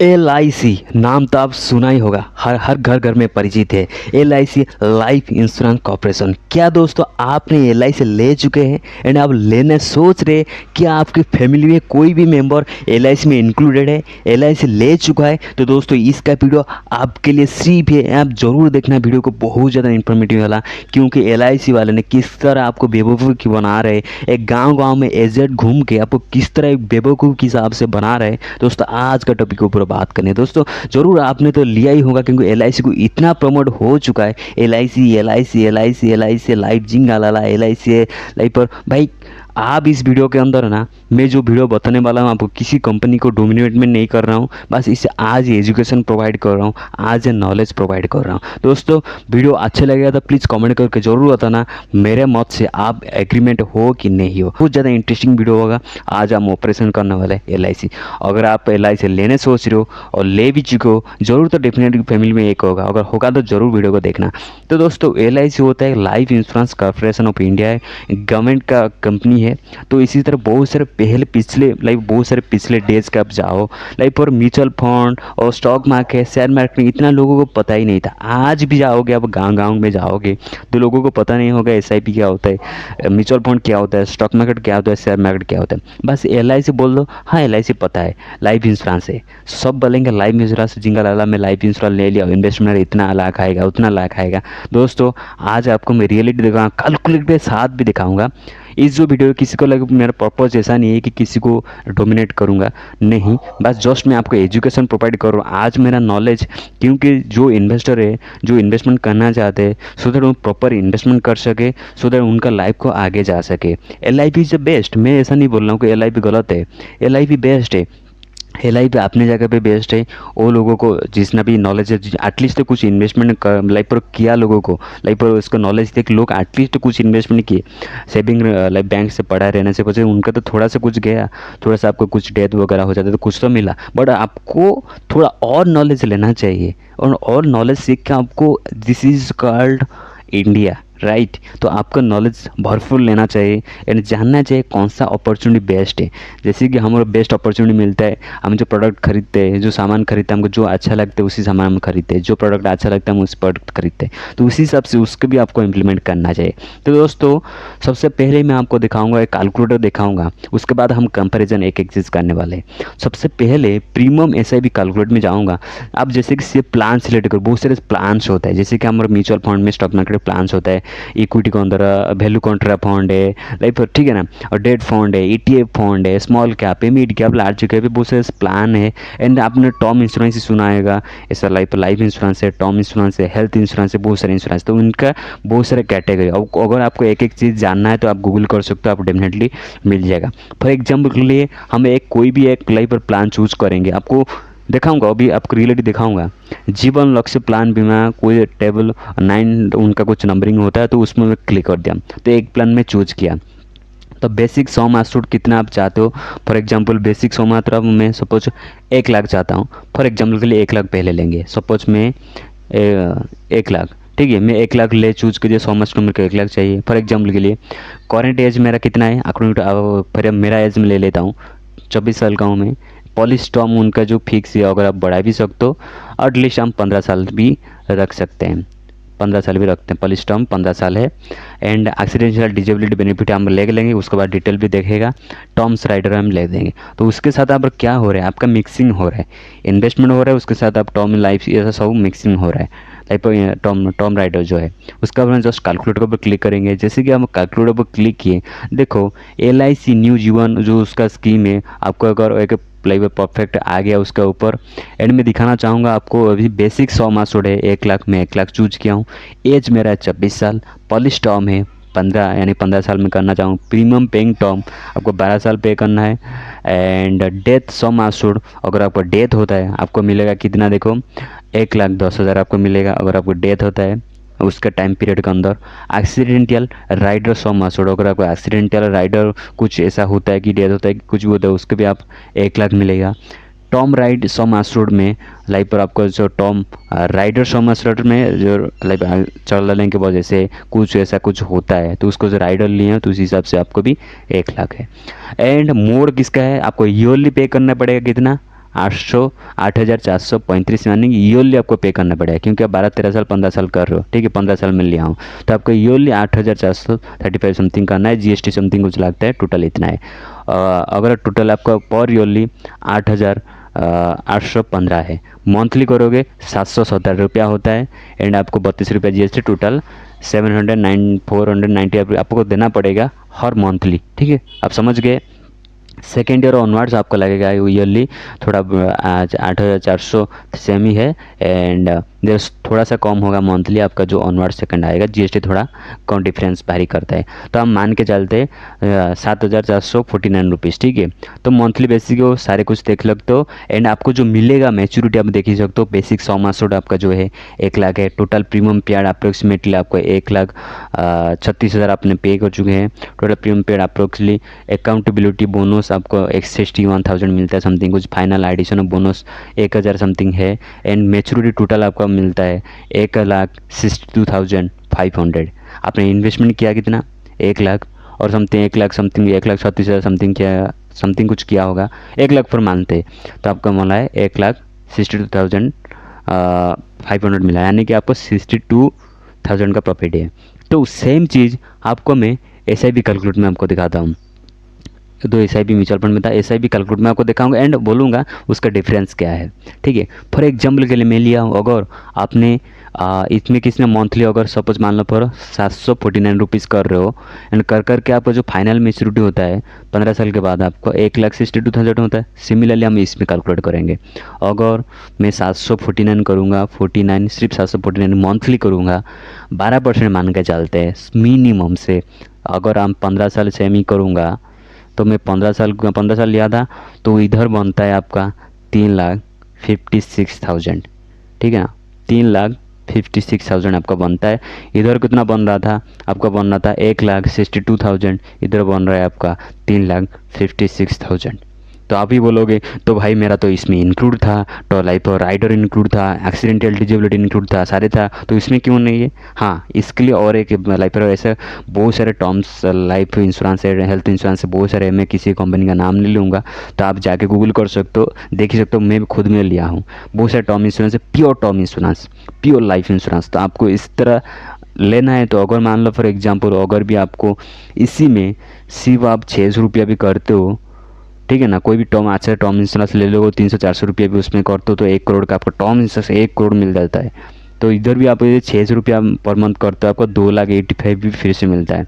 LIC नाम तो आप सुना ही होगा, हर हर घर घर में परिचित है। LIC life insurance corporation. क्या दोस्तों आपने LIC ले चुके हैं एंड आप लेने सोच रहे? क्या आपकी फैमिली में कोई भी मेंबर LIC में इंक्लूडेड है, LIC ले चुका है? तो दोस्तों इसका वीडियो आपके लिए सिर्फ है, आप जरूर देखना वीडियो को, बहुत ज़्यादा इन्फॉर्मेटिव वाला। क्योंकि LIC वाले ने किस तरह आपको बेवकूफ़ बना रहे, एक गाँव में एजेंट घूम के आपको किस तरह एक बेवकूफ़ के हिसाब से बना रहे। दोस्तों आज का टॉपिक के ऊपर बात करने। दोस्तों जरूर आपने तो लिया ही होगा, क्योंकि LIC को इतना प्रमोट हो चुका है। LIC लाइफ जिंगा लाला LIC लाइफ पर भाई। आप इस वीडियो के अंदर ना, मैं जो वीडियो बताने वाला हूँ आपको, किसी कंपनी को डोमिनेट में नहीं कर रहा हूँ, बस इसे आज एजुकेशन प्रोवाइड कर रहा हूँ, आज नॉलेज प्रोवाइड कर रहा हूँ। दोस्तों वीडियो अच्छा लगेगा तो प्लीज़ कमेंट करके ज़रूर बताना मेरे मत से आप एग्रीमेंट हो कि नहीं हो। बहुत ज़्यादा इंटरेस्टिंग वीडियो होगा। आज हम ऑपरेशन करने वाले LIC। अगर आप LIC लेने सोच रहे हो और ले भी चुके हो, जरूर तो डेफिनेटली फैमिली में एक होगा, अगर होगा तो ज़रूर वीडियो को देखना। तो दोस्तों LIC होता है life insurance corporation of India है, गवर्नमेंट का कंपनी है। तो इसी तरह बहुत सारे बहुत सारे पिछले डेज का आप जाओ लाइक और म्यूचुअल फंड और स्टॉक मार्केट, शेयर मार्केट में इतना लोगों को पता ही नहीं था। आज भी जाओगे आप, गांव में जाओगे तो लोगों को पता नहीं होगा SIP क्या होता है, म्यूचुअल फंड क्या होता है, स्टॉक मार्केट क्या होता है, शेयर मार्केट क्या होता है। बस LIC बोल दो, हाँ LIC पता है, लाइफ इंश्योरेंस है। सब बोलेंगे लाइफ इंश्योरेंस, जिंगा लाला में लाइफ इंश्योरेंस ले लिया, इन्वेस्टमेंट इतना लाख आएगा, उतना लाख आएगा। दोस्तों आज आपको मैं रियलिटी दिखाऊंगा, कैलकुलेट के साथ भी दिखाऊंगा। इस जो वीडियो किसी को लगे, मेरा पर्पज़ ऐसा नहीं है कि किसी को डोमिनेट करूंगा, नहीं, बस जस्ट मैं आपको एजुकेशन प्रोवाइड कर रहा हूँ। आज मेरा नॉलेज, क्योंकि जो इन्वेस्टर है, जो इन्वेस्टमेंट करना चाहते हैं, सो दैट वो प्रॉपर इन्वेस्टमेंट कर सके, सो दैट उनका लाइफ को आगे जा सके। LIP is the best. मैं ऐसा नहीं बोल रहा हूँ कि LIP गलत है, LIP बेस्ट है। LIP अपने जगह पे बेस्ट है। वो लोगों को जितना भी नॉलेज है, एटलीस्ट तो कुछ इन्वेस्टमेंट लाइफ पर किया, लोगों को लाइफ पर उसका नॉलेज देख, लोग एटलीस्ट कुछ इन्वेस्टमेंट किए। सेविंग लाइफ बैंक से पढ़ा रहने से वजह उनका तो थोड़ा सा कुछ गया, थोड़ा सा आपको कुछ डेथ वगैरह हो जाता तो कुछ तो मिला, बट आपको थोड़ा और नॉलेज लेना चाहिए। और नॉलेज सीख के आपको, this is called India, right. तो आपका नॉलेज भरपूर लेना चाहिए एंड जानना चाहिए कौन सा अपॉर्चुनिटी बेस्ट है। जैसे कि हमारा बेस्ट अपॉर्चुनिटी मिलता है, हम जो प्रोडक्ट खरीदते हैं, जो सामान खरीदते हैं, हमको जो अच्छा लगता है उसी सामान हम खरीदते हैं, जो प्रोडक्ट अच्छा लगता है हम उस प्रोडक्ट खरीदते हैं। तो उसी हिसाब से उसको भी आपको इम्प्लीमेंट करना चाहिए। तो दोस्तों सबसे पहले मैं आपको दिखाऊंगा एक कैलकुलेटर दिखाऊंगा, उसके बाद हम कंपेरिजन एक चीज़ करने वाले हैं। सबसे पहले प्रीमियम SIP कैलकुलेटर में जाऊँगा। आप जैसे कि सिर्फ प्लान सिलेक्ट करो, बहुत सारे प्लान्स होता है, जैसे कि हमारे म्यूचुअल फंड में, स्टॉक मार्केट प्लान्स होता है, इक्विटी के अंदर वैल्यू कॉन्ट्रा फंड है, लाइक ठीक है ना, और डेट फंड है, ETF फंड है, स्मॉल कैप है, मिड कैप, लार्ज कैप, बहुत सारे प्लान है। एंड आपने टर्म इंश्योरेंस ही सुना होगा, ऐसा लाइफ इंश्योरेंस है, टर्म इंश्योरेंस है, हेल्थ इंश्योरेंस है, बहुत सारे इंश्योरेंस। तो उनका बहुत सारे कैटेगरी। अगर आपको एक एक चीज़ जानना है तो आप गूगल कर सकते हो, आप डेफिनेटली मिल जाएगा। फॉर एग्जाम्पल के लिए हम कोई भी एक लाइफ पर प्लान चूज करेंगे, आपको दिखाऊंगा, अभी आपको रियलिटी दिखाऊंगा। जीवन लक्ष्य प्लान बीमा, कोई टेबल 9 उनका कुछ नंबरिंग होता है, तो उसमें मैं क्लिक कर दिया, तो एक प्लान में चूज किया। तो बेसिक सम एश्योर्ड कितना आप चाहते हो, फॉर एग्जांपल बेसिक सम मतलब मैं सपोज 1 लाख चाहता हूँ, फॉर एग्जांपल के लिए 1 लाख पहले लेंगे, सपोज मैं 1 लाख, ठीक है, मैं 1 लाख ले चूज कीजिए, सम एश्योर्ड मेरे को 1 लाख चाहिए। फॉर एग्जाम्पल के लिए करेंट एज मेरा कितना है, अकॉर्डिंग फिर मेरा एज में ले लेता हूँ, 24 साल का हूँ मैं। पॉलिश टर्म उनका जो फिक्स है, अगर आप बढ़ा भी सकते हो, एटलीस्ट हम 15 साल भी रख सकते हैं, 15 साल भी रखते हैं, पॉलिश टर्म 15 साल है। एंड एक्सीडेंशियल डिजेबिलिटी बेनिफिट हम ले लेंगे, उसके बाद डिटेल भी देखेगा, टर्म्स राइडर हम ले देंगे। तो उसके साथ आप क्या हो रहा है, आपका मिक्सिंग हो रहा है, इन्वेस्टमेंट हो रहा है, उसके साथ आप टर्म लाइफ ऐसा सब मिक्सिंग हो रहा है। लाइक टर्म राइडर जो है, उसका हम जस्ट कैलकुलेटर पर क्लिक करेंगे। जैसे कि हम कैलकुलेटर पर क्लिक किए, देखो LIC न्यू जीवन जो उसका स्कीम है, आपको अगर एक लाइव परफेक्ट आ गया उसका ऊपर। एंड में दिखाना चाहूँगा आपको, अभी बेसिक 100 मासूड है, 1 लाख में 1 लाख चूज किया हूँ, एज मेरा है 24 साल, पॉलिश टर्म है 15, यानी 15 साल में करना चाहूँ। प्रीमियम पेइंग टर्म आपको 12 साल पे करना है। एंड डेथ 100 मासूड, अगर आपको डेथ होता है आपको मिलेगा कितना, देखो 1,10,000 आपको मिलेगा अगर आपको डेथ होता है उसके टाइम पीरियड के अंदर। एक्सीडेंटल राइडर 100 मासूड, अगर आपको एक्सीडेंटल राइडर कुछ ऐसा होता है कि डेथ होता है कि कुछ भी होता है, उसके भी आप 1 लाख मिलेगा। टॉम राइड 100 मासूड में लाइक पर आपको जो टॉम राइडर 100 मासूड में जो लाइक चलने के वजह से कुछ ऐसा कुछ होता है, तो उसको जो राइडर लिए हैं तो उस हिसाब से आपको भी 1 लाख है। एंड मोड किसका है, आपको ईयरली पे करना पड़ेगा कितना, 8,435 यानी ईयरली आपको पे करना पड़ेगा, क्योंकि आप 12-13 साल 15 साल कर रहे हो, ठीक है, 15 साल में लिया हूँ, तो आपको ईयरली 8,435 समथिंग करना है। जीएसटी समथिंग कुछ लगता है, टोटल इतना है। अगर टोटल आपका पर ईयरली 8,815 है, मंथली करोगे 770 रुपया होता है, एंड आपको 32 रुपया जीएसटी, टोटल 490 आपको देना पड़ेगा हर मंथली, ठीक है, आप समझ गए। सेकेंड ईयर ऑनवर्ड्स आपको लगेगा ईयरली थोड़ा 8,400 सेम ही है, एंड थोड़ा सा कम होगा मंथली आपका जो ऑनवर्ड सेकंड आएगा, जीएसटी थोड़ा कम डिफरेंस भारी करता है, तो हम मान के चलते 7,449 रुपीज़, ठीक है। तो मंथली बेसिक वो सारे कुछ देख लगते हो, एंड आपको जो मिलेगा मैच्योरिटी आप देख ही सकते हो। बेसिक 100 मासोड आपका जो है 1 लाख है, टोटल प्रीमियम पेड अप्रोक्सीमेटली आपको 1,36,000 आपने पे कर चुके हैं, total premium paid approximately. Accountability bonus आपको 61,000 मिलता है समथिंग, कुछ final addition of bonus 1,000 something है, एंड मैच्योरिटी टोटल आपका मिलता है 1,62,500। आपने इन्वेस्टमेंट किया कितना, 1 लाख और समथिंग, 1 लाख समथिंग, 1,36,000 समथिंग किया, समथिंग कुछ किया होगा, 1 लाख पर मानते, तो आपका मिला है 1,62,500 मिला, यानी कि आपको 62,000 का प्रॉफिट है। तो सेम चीज़ आपको मैं SIP कैलकुलेट में आपको दिखाता हूँ। तो SIP म्यूचुअल फंड में था, SIP कैलकुलेट में आपको दिखाऊंगा एंड बोलूँगा उसका डिफरेंस क्या है, ठीक है। फॉर एग्जाम्पल के लिए मैं लिया हूँ, अगर आपने इसमें किसने मंथली अगर सपोज मान लो पर 749 रुपीज़ कर रहे हो, एंड कर करके आपका जो फाइनल मैच्योरिटी होता है 15 साल के बाद आपको 1,62,000 होता है। सिमिलरली हम इसमें कैलकुलेट करेंगे, अगर मैं 749 करूँगा, 49 सिर्फ 749 मंथली करूँगा, 12% मान के चलते हैं मिनिमम से। अगर हम 15 साल सेम ही करूँगा तो मैं 15 साल लिया था, तो इधर बनता है आपका 3,56,000, ठीक है ना, 3,56,000 आपका बनता है। इधर कितना बन रहा था, आपका बन रहा था 1,62,000, इधर बन रहा है आपका 3,56,000। तो आप ही बोलोगे तो भाई मेरा तो इसमें इंक्लूड था, तो लाइफ राइडर इंक्लूड था, एक्सीडेंट एलिजिबिलिटी इंक्लूड था, सारे था, तो इसमें क्यों नहीं है। हाँ, इसके लिए और एक लाइफ ऐसे बहुत सारे टर्म्स, लाइफ इंश्योरेंस है, हेल्थ इंश्योरेंस है, बहुत सारे, मैं किसी कंपनी का नाम नहीं लूँगा, तो आप जाके गूगल कर सकते हो, देख ही सकते हो, मैं खुद में लिया हूँ बहुत सारे टर्म इंश्योरेंस है, pure term insurance, pure life insurance. तो आपको इस तरह लेना है, तो अगर मान लो फॉर एग्जाम्पल अगर भी आपको इसी में सिर्फ आप 600 रुपया भी करते हो, ठीक है ना, कोई भी टर्म अच्छा टर्म इंश्योरेंस ले लो, 300-400 रुपया भी उसमें करते हो, तो 1 करोड़ का आपको टर्म इंश्योरेंस 1 करोड़ मिल जाता है। तो इधर भी आप 600 रुपया पर मंथ करते हो, आपको 2,85,000 भी फिर से मिलता है।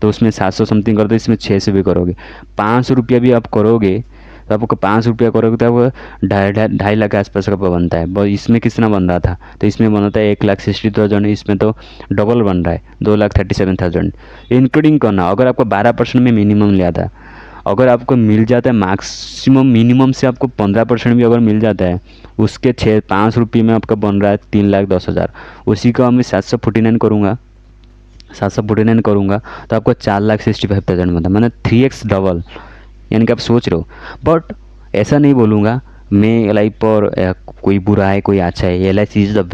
तो उसमें 700 समथिंग करते हो, इसमें 600 भी करोगे, 500 रुपया भी आप करोगे, तो आपको 500 रुपया करोगे तो आपको 2.5 लाख के आसपास का बनता है। बस इसमें कितना बन रहा था, तो इसमें बन रहा था 1,60,000, इसमें तो डबल बन रहा है 2,37,000 इंक्लूडिंग करना। अगर आपको 12% में मिनिमम लिया था, अगर आपको मिल जाता है मैक्सिमम, मिनिमम से आपको 15% भी अगर मिल जाता है, उसके 5 रुपये में आपका बन रहा है 3,10,000। उसी का मैं 749 करूँगा, 749 करूँगा तो आपको 4,65,000 बनता है, मैंने 3x डबल, यानी कि आप सोच रहे हो। बट ऐसा नहीं बोलूँगा मैं लाइफ पर कोई बुरा है कोई अच्छा है, LIC is the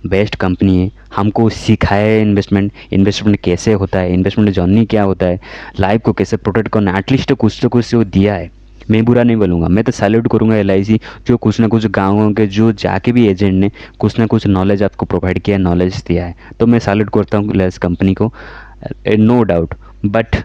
best company है, हमको सिखाया है इन्वेस्टमेंट कैसे होता है, इन्वेस्टमेंट जर्नी क्या होता है, लाइफ को कैसे प्रोटेक्ट करना, एटलीस्ट कुछ तो कुछ वो दिया है। मैं बुरा नहीं बोलूँगा, मैं तो सैल्यूट करूँगा LIC, जो कुछ ना कुछ गाँवों के जो जाके भी एजेंट ने कुछ ना कुछ नॉलेज आपको प्रोवाइड किया है, नॉलेज दिया है, तो मैं सैल्यूट करता हूँ LIC कंपनी को, no doubt. But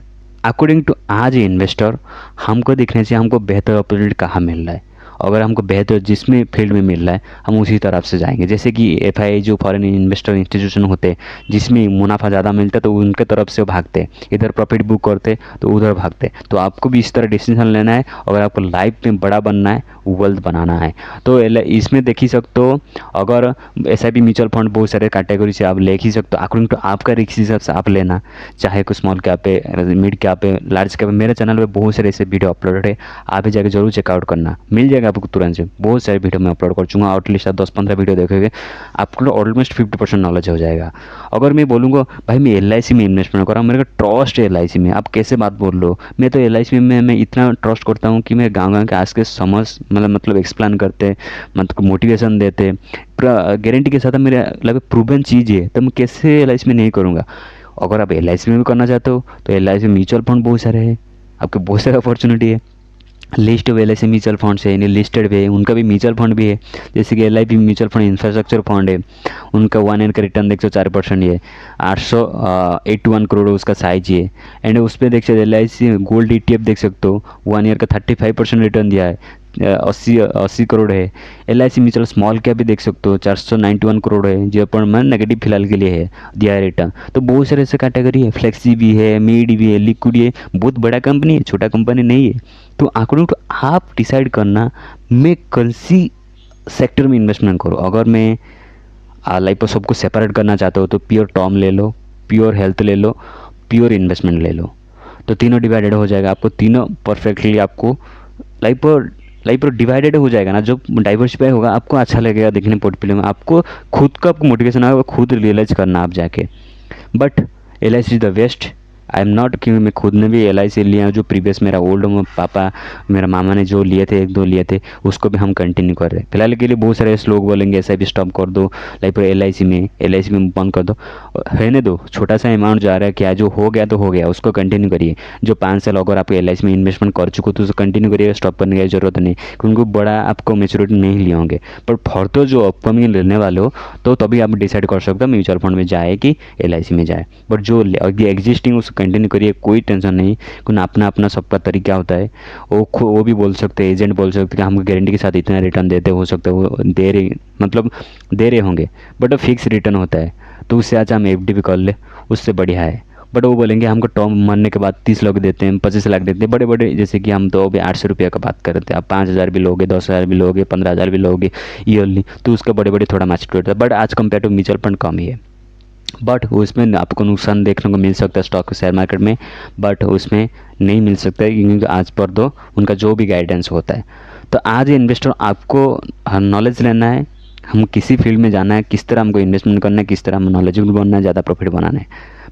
according to आज इन्वेस्टर, हमको देखने से हमको बेहतर अपॉर्चुनिटी कहाँ मिल रहा है, अगर हमको बेहतर जिसमें फील्ड में मिल रहा है हम उसी तरफ से जाएंगे। जैसे कि FII जो फॉरेन इन्वेस्टर इंस्टीट्यूशन होते हैं, जिसमें मुनाफा ज़्यादा मिलता है तो उनके तरफ से भागते, इधर प्रॉफिट बुक करते तो उधर भागते। तो आपको भी इस तरह डिसीजन लेना है, अगर आपको लाइफ में बड़ा बनना है, वेल्थ बनाना है, तो इसमें देख ही सकते हो। अगर SIP म्यूचुअल फंड बहुत सारे कैटेगरी से आप ले ही सकते हो, अकॉर्डिंग टू आपका रिस्क हिसाब से आप लेना, चाहे कोई स्मॉल कैप पे, मिड कैप पे, लार्ज कैप पे। मेरे चैनल पे बहुत सारे ऐसे वीडियो अपलोडेड है, आप भी जाके जरूर चेकआउट करना, मिल जाएगा आपको तुरंत से। बहुत सारे वीडियो मैं अपलोड कर चुका, एटलीस्ट आप 10-15 वीडियो देखोगे, आपको ऑलमोस्ट 50% नॉलेज हो जाएगा। अगर मैं बोलूँगा भाई मैं LIC में इन्वेस्टमेंट कर रहा हूँ, मेरे को ट्रस्ट है LIC में, आप कैसे बात बोल रहे हो, मैं तो LIC में मैं इतना ट्रस्ट करता हूँ कि मैं गाँव के आज के समझ मतलब एक्सप्लेन करते, मतलब मोटिवेशन देते, गारंटी के साथ मेरे लगे प्रूवन चीज़ है, तो मैं कैसे LIC में नहीं करूँगा। अगर आप LIC में भी करना चाहते हो तो LIC में म्यूचुअल फंड बहुत सारे हैं, आपके बहुत सारे अपॉर्चुनिटी है, list of LIC mutual funds है, यानी लिस्टेड भी है, उनका भी म्यूचुअल फंड भी है, जैसे कि LIP mutual fund infrastructure fund है, उनका 1 ईयर का रिटर्न देख सकते 4% ये 881 करोड़ उसका साइज ये। एंड उस पर देख सकते LIC गोल्ड ETF देख सकते हो 1 ईयर का 35% रिटर्न दिया है, 80 करोड़ है। LIC म्यूचुअल स्मॉल कैप भी देख सकते हो 491 करोड़ है, जो पर मैं नेगेटिव फिलहाल के लिए है, दिया है रिटर्न। तो बहुत सारे ऐसे कैटेगरी है, फ्लेक्सी भी है, मीड भी है, लिक्विड है, बहुत बड़ा कंपनी है, छोटा कंपनी नहीं है। तो अकॉर्डिंग टू आप डिसाइड करना मैं कौन सी सेक्टर में इन्वेस्टमेंट करूँ। अगर मैं लाइफ सबको सेपरेट करना चाहते हो तो प्योर टर्म ले लो, प्योर हेल्थ ले लो, प्योर इन्वेस्टमेंट ले लो, तो तीनों डिवाइडेड हो जाएगा आपको, तीनों परफेक्टली आपको लाइफ डिवाइडेड हो जाएगा ना। जो डाइवर्सिफाई होगा आपको अच्छा लगेगा देखने पोर्टफोलियो में, आपको खुद का आपको मोटिवेशन आएगा, खुद रियलाइज करना आप जाके। But LIC is the best. I am not कि मैं खुद ने भी LIC लिया, जो प्रीवियस मेरा ओल्ड पापा मेरा मामा ने जो लिए थे 1-2 लिए थे उसको भी हम कंटिन्यू कर रहे हैं। फिलहाल के लिए बहुत सारे लोग बोलेंगे SIP स्टॉप कर दो, लाइक LIC में बंद कर दो, रहने दो, छोटा सा अमाउंट जा रहा है, क्या जो हो गया तो हो गया, उसको कंटिन्यू करिए। जो 5 साल अगर आप LIC में इन्वेस्टमेंट कर चुके तो उसको कंटिन्यू करिएगा, स्टॉप करने की जरूरत नहीं, क्योंकि बड़ा आपको मेच्योरिटी नहीं लिए होंगे। पर फर्दर जो अपकमिंग लेने वाले हो तो तभी आप डिसाइड कर सकते हो म्यूचुअल फंड में जाए कि LIC में जाए। बट जो एग्जिस्टिंग उसको कंटिन्यू करिए, कोई टेंशन नहीं, क्योंकि अपना अपना सबका तरीका होता है। वो भी बोल सकते हैं, एजेंट बोल सकते हैं कि हमको गारंटी के साथ इतना रिटर्न देते, हो सकता है वो दे रहे होंगे, बट वो फिक्स रिटर्न होता है। तो उससे अच्छा हम FD भी कर ले, उससे बढ़िया है। बट वो बोलेंगे हमको टर्म मरने के बाद 30 लाख देते हैं, 25 लाख देते हैं, बड़े बड़े, जैसे कि हम तो अभी 800 रुपये का बात कर रहे थे, आप 5,000 भी लोगे, 10,000 भी लोगे, 15,000 भी लोगे ईयरली, तो उसका बड़े बड़े थोड़ा मैच्योर होता है। बट आज कम्पेयर टू म्यूचुअल फंड कम ही है। बट उसमें आपको नुकसान देखने को मिल सकता है स्टॉक शेयर मार्केट में, बट उसमें नहीं मिल सकता है, क्योंकि आज पर दो उनका जो भी गाइडेंस होता है। तो आज इन्वेस्टर आपको नॉलेज लेना है, हम किसी फील्ड में जाना है, किस तरह हमको इन्वेस्टमेंट करना है, किस तरह हम नॉलेजेबल बनना है, ज़्यादा प्रॉफिट बनाना है।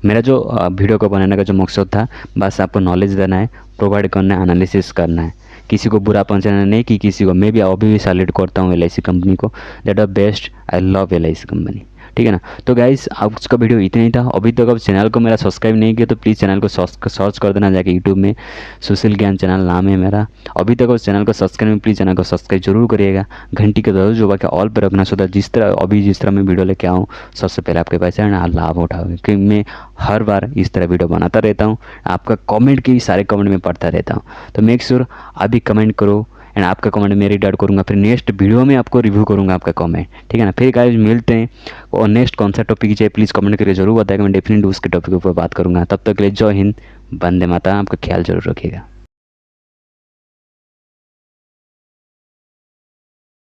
मेरा जो वीडियो को बनाने का जो मकसद था, बस आपको नॉलेज देना है, प्रोवाइड करना है, एनालिसिस करना है, किसी को बुरा पहुंचाना नहीं कि किसी को। मैं भी अभी भी सैल्यूट करता हूँ LIC कंपनी को, that are best, I love LIC company, ठीक है ना। तो गाइस आज का वीडियो इतना ही था। अभी तक अब चैनल को मेरा सब्सक्राइब नहीं किया तो प्लीज़ चैनल को सर्च कर देना जाके यूट्यूब में, सुशील ज्ञान चैनल नाम है मेरा। अभी तक उस चैनल को सब्सक्राइब में, प्लीज़ चैनल को सब्सक्राइब जरूर करिएगा, घंटी के जरूर जो बाकी ऑल पर रखना, सो दैट जिस तरह मैं वीडियो लेके आऊँ सबसे पहले आपके पास है ना लाभ उठाओगे, क्योंकि मैं हर बार इस तरह वीडियो बनाता रहता हूँ। आपका कमेंट के भी सारे कमेंट में पढ़ता रहता हूँ, तो मेक श्योर अभी कमेंट करो, एंड आपका कमेंट मैं रीड आउट करूँगा, फिर नेक्स्ट वीडियो में आपको रिव्यू करूँगा आपका कमेंट, ठीक है ना। फिर गाइस मिलते हैं, और नेक्स्ट कौन सा टॉपिक चाहिए प्लीज़ कमेंट करके जरूर बताएगा, मैं डेफिनेटली उसके टॉपिक के ऊपर बात करूँगा। तब तक के लिए जय हिंद, वंदे मातरम, आपका ख्याल जरूर रखिएगा।